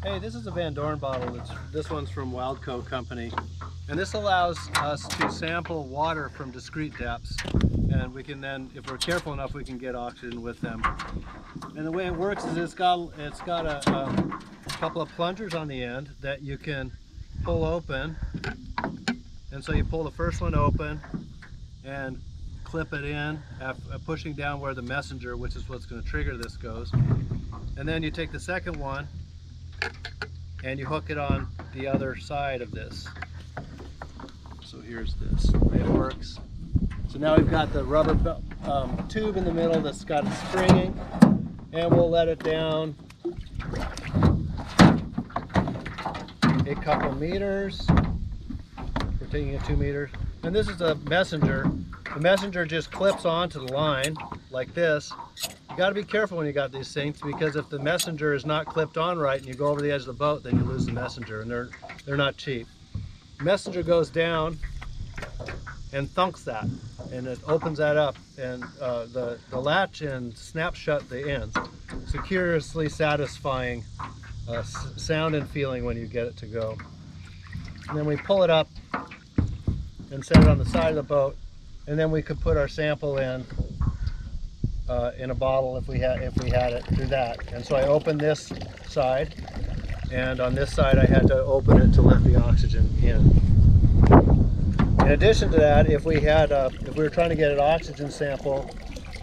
Hey, this is a Van Dorn bottle. This one's from Wildco Company. And this allows us to sample water from discrete depths. And we can then, if we're careful enough, we can get oxygen with them. And the way it works is it's got a couple of plungers on the end that you can pull open. And so you pull the first one open and clip it in, pushing down where the messenger, which is what's going to trigger this, goes. And then you take the second one and you hook it on the other side of this. So here's this, the way it works. So now we've got the rubber tube in the middle that's got springing, and we'll let it down a couple meters. We're taking it 2 meters. And this is a messenger. The messenger just clips onto the line like this. You got to be careful when you got these things, because if the messenger is not clipped on right and you go over the edge of the boat, then you lose the messenger, and they're not cheap. The messenger goes down and thunks that, and it opens that up, and the latch and snaps shut the ends. It's a curiously satisfying sound and feeling when you get it to go. And then we pull it up and set it on the side of the boat, and then we could put our sample in a bottle if we had it through that. And so I opened this side, and on this side I had to open it to let the oxygen in. In addition to that, if we were trying to get an oxygen sample,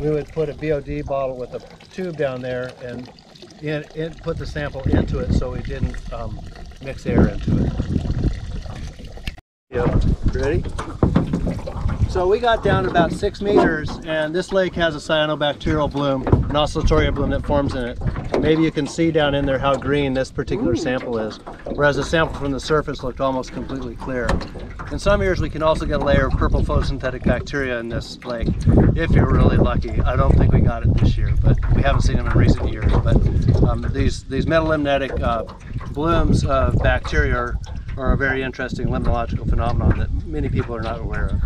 we would put a BOD bottle with a tube down there and put the sample into it so we didn't mix air into it. Yep. Ready? So we got down to about 6 meters, and this lake has a cyanobacterial bloom, an Oscillatoria bloom that forms in it. Maybe you can see down in there how green this particular sample is, whereas the sample from the surface looked almost completely clear. In some years we can also get a layer of purple photosynthetic bacteria in this lake, if you're really lucky. I don't think we got it this year, but we haven't seen them in recent years. But these metalimnetic blooms of bacteria are a very interesting limnological phenomenon that many people are not aware of.